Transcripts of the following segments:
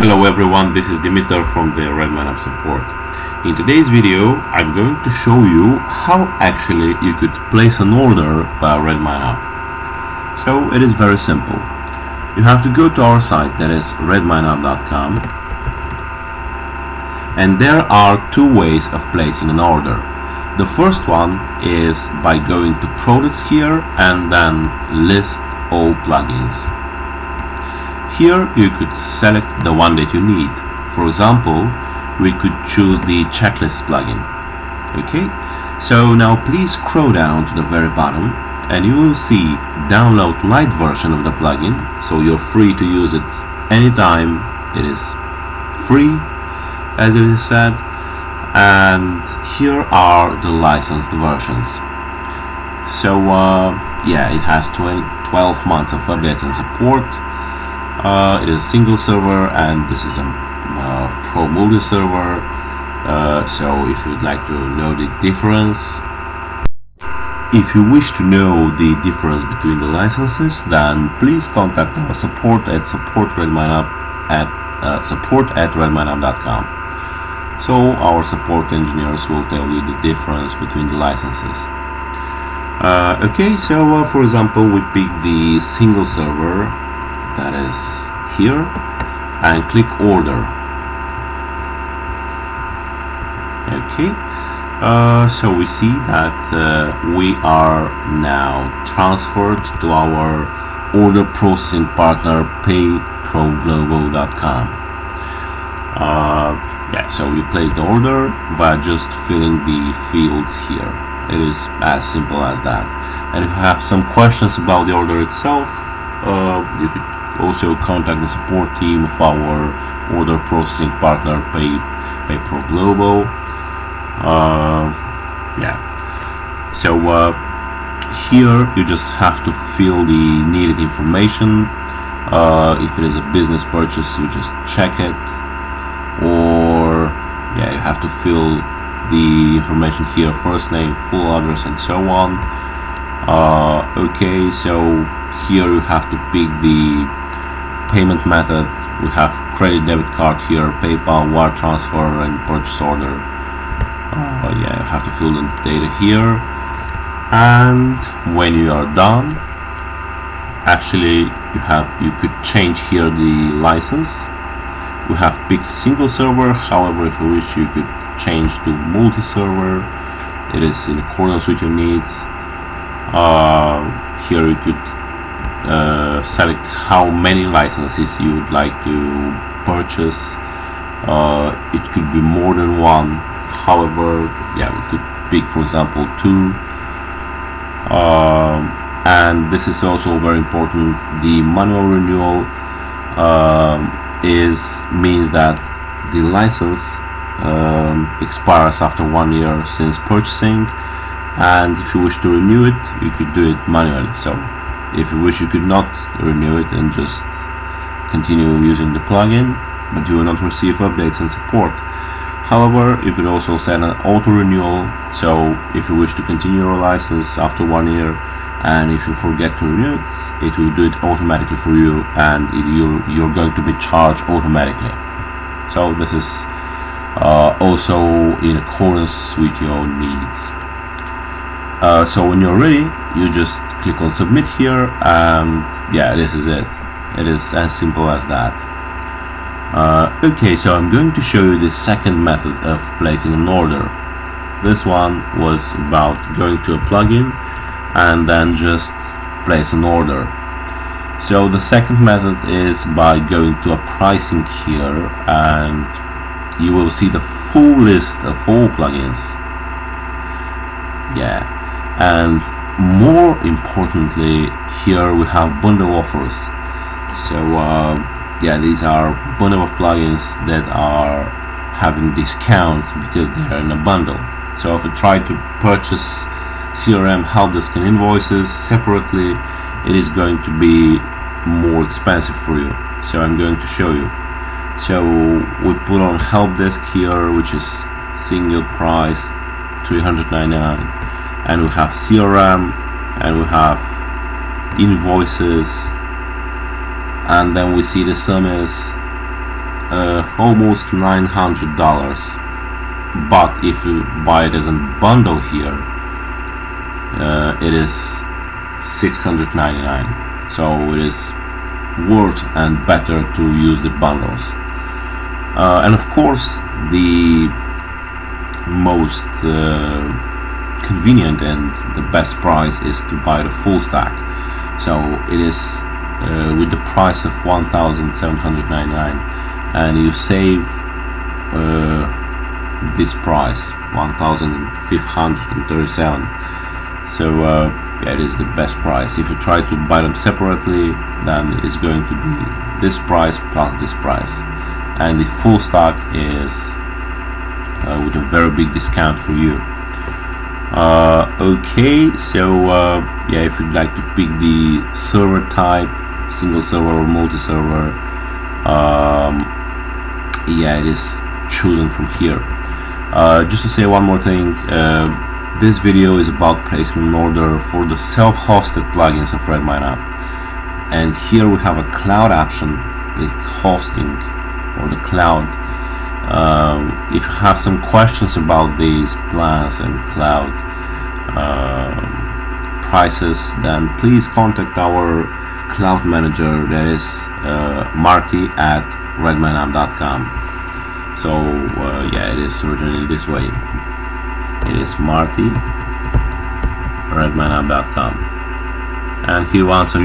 Hello everyone, this is Dimitar from the RedmineUP support. In today's video, I'm going to show you how actually you could place an order via RedmineUP. So it is very simple. You have to go to our site, that is RedmineUP.com, and there are two ways of placing an order. The first one is by going to products here and then list all plugins. Here you could select the one that you need. For example, we could choose the checklist plugin. Okay, so now please scroll down to the very bottom and you will see download light version of the plugin, so you're free to use it anytime. It is free, as it is said, and here are the licensed versions. So yeah, it has 12 months of updates and support. It is a single server and this is a pro multi server, so if you'd like to know the difference, if you wish to know the difference between the licenses, then please contact our support at support@redmineup.com. So our support engineers will tell you the difference between the licenses. Okay, so for example, we pick the single server, that is here, and click order. Okay, so we see that we are now transferred to our order processing partner payproglobal.com. Yeah, so you place the order by just filling the fields here. It is as simple as that. And if you have some questions about the order itself, you could also contact the support team of our order processing partner payproglobal. Yeah, so here you just have to fill the needed information. If it is a business purchase, you just check it, or yeah, you have to fill the information here, first name, full address, and so on. Okay, so here you have to pick the payment method. We have credit, debit card here, PayPal, wire transfer, and purchase order. Yeah, you have to fill the data here, and when you are done, actually you could change here the license. We have picked single server, however if you wish you could change to multi-server. It is in accordance with your needs. Here you could select how many licenses you would like to purchase. It could be more than one, however yeah, we could pick for example 2. And this is also very important, the manual renewal means that the license expires after 1 year since purchasing, and if you wish to renew it, you could do it manually. So if you wish, you could not renew it and just continue using the plugin, but you will not receive updates and support. However, you could also set an auto renewal, so if you wish to continue your license after 1 year and if you forget to renew it, it will do it automatically for you, and you're going to be charged automatically. So this is also in accordance with your needs. So when you're ready, you just click on submit here, and yeah, this is it. It is as simple as that. Okay, so I'm going to show you the second method of placing an order. This one was about going to a plugin and then just place an order. So the second method is by going to a pricing here, and you will see the full list of all plugins. Yeah, and more importantly, here we have bundle offers. So yeah, these are bundle of plugins that are having discount because they are in a bundle. So if you try to purchase CRM, helpdesk, and invoices separately, it is going to be more expensive for you. So I'm going to show you. So we put on helpdesk here, which is single price $399, and we have CRM, and we have invoices, and then we see the sum is almost $900, but if you buy it as a bundle here, it is $699. So it is worth and better to use the bundles. And of course, the most convenient and the best price is to buy the full stack. So it is with the price of $1,799, and you save this price, $1,537. So yeah, it is the best price. If you try to buy them separately, then it is going to be this price plus this price, and the full stack is with a very big discount for you. Okay, so yeah, if you'd like to pick the server type, single server or multi-server, yeah, it is chosen from here. Just to say one more thing, this video is about placing an order for the self-hosted plugins of RedmineUP, and here we have a cloud option, the hosting or the cloud. If you have some questions about these plans and cloud prices, then please contact our cloud manager, that is Marty at RedmineUp.com. So yeah, it is originally this way. It is Marty RedmineUp.com, and he will answer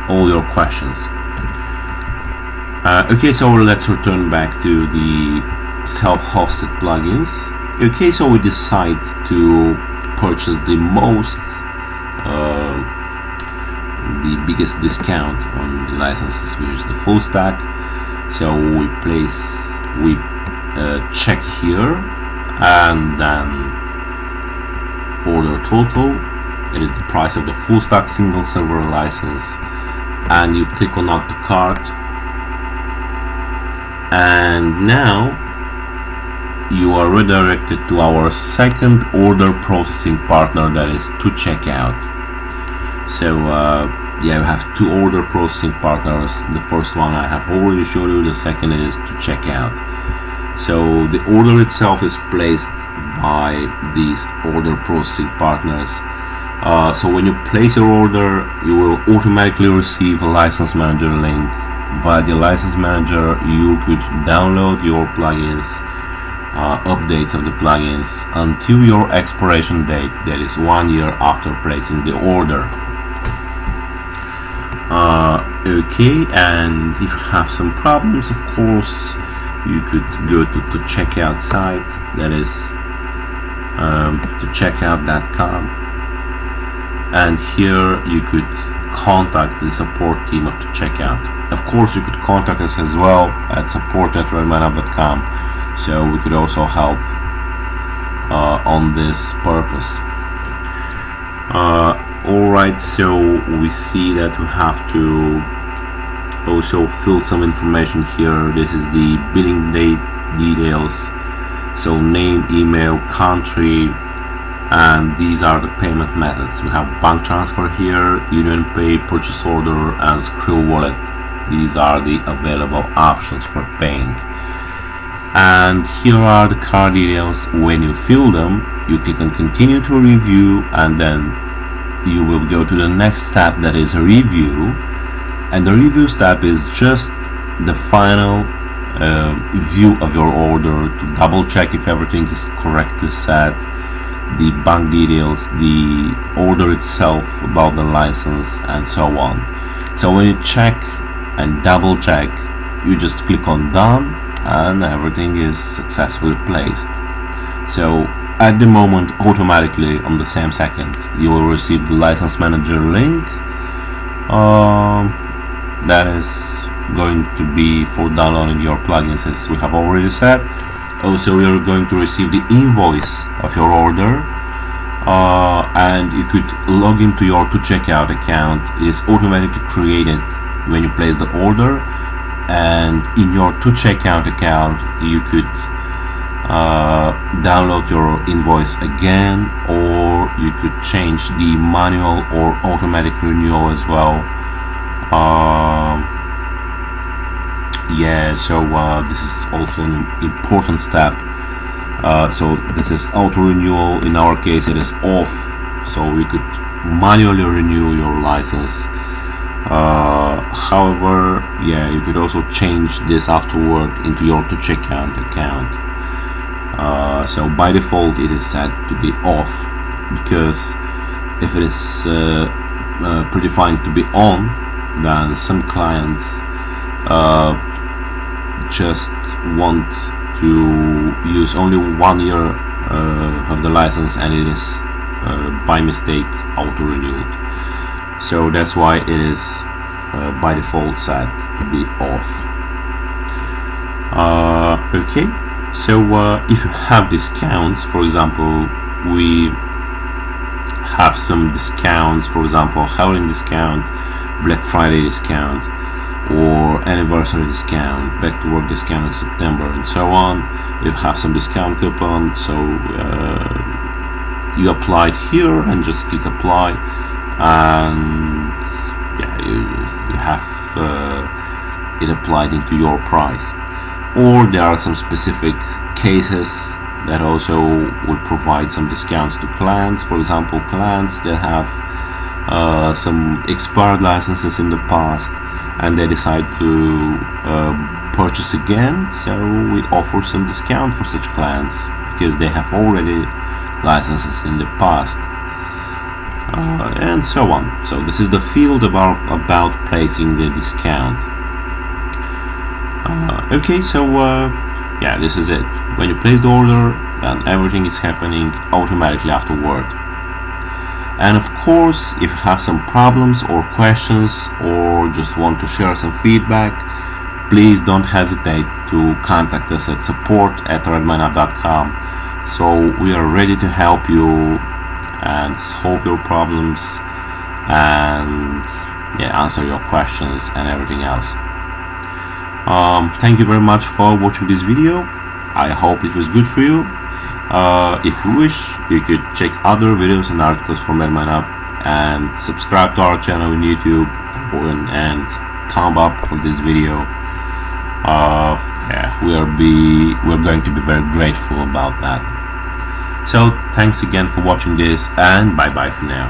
all your questions. Okay, so let's return back to the self-hosted plugins. Okay, so we decide to purchase the biggest discount on the licenses, which is the full stack. So we check here and then order total. It is the price of the full stack single server license, and you click on add to cart, and now you are redirected to our second order processing partner, that is to checkout. So yeah, we have two order processing partners. The first one I have already showed you, the second is to checkout. So the order itself is placed by these order processing partners. So when you place your order, you will automatically receive a license manager link. Via the license manager, you could download your plugins, updates of the plugins until your expiration date, that is 1 year after placing the order. Okay, and if you have some problems, of course, you could go to checkout site, that is to checkout.com, and here you could contact the support team of the checkout. Of course, you could contact us as well at support@redmineup.com, so we could also help on this purpose. Alright, so we see that we have to also fill some information here. This is the billing date details, so name, email, country, and these are the payment methods. We have bank transfer here, Union Pay, purchase order, and Skrill wallet. These are the available options for paying. And here are the card details. When you fill them, you click on continue to review, and then you will go to the next step, that is review. And the review step is just the final view of your order, to double check if everything is correctly set, the bank details, the order itself, about the license, and so on. So when you check and double check, you just click on done, and everything is successfully placed. So at the moment, automatically on the same second, you will receive the license manager link. That is going to be for downloading your plugins, as we have already said. Also, you're going to receive the invoice of your order, and you could log into your to checkout account. It is automatically created when you place the order, and in your to checkout account you could download your invoice again, or you could change the manual or automatic renewal as well. Yeah, so this is also an important step. So this is auto renewal. In our case, it is off, so we could manually renew your license. However, yeah, you could also change this afterward into your to checkout account. So by default, it is set to be off, because if it is predefined to be on, then some clients just want to use only 1 year of the license, and it is by mistake auto renewed. So that's why it is by default set to be off. Okay, so if you have discounts, for example, we have some discounts, for example, Halloween discount, Black Friday discount, or anniversary discount, back to work discount in September, and so on. You have some discount coupon, so you apply it here and just click apply, and yeah, you have it applied into your price. Or there are some specific cases that also would provide some discounts to clients. For example, clients that have some expired licenses in the past and they decide to purchase again, so we offer some discount for such clients because they have already licenses in the past, and so on. So this is the field about placing the discount. Okay, so yeah, this is it. When you place the order, then everything is happening automatically afterward. And of course, if you have some problems or questions, or just want to share some feedback, please don't hesitate to contact us at support@redmineup.com. So we are ready to help you and solve your problems and yeah, answer your questions and everything else. Thank you very much for watching this video. I hope it was good for you. If you wish, you could check other videos and articles from RedmineUP and subscribe to our channel on YouTube and thumb up for this video. Yeah, we're going to be very grateful about that. So thanks again for watching this, and bye bye for now.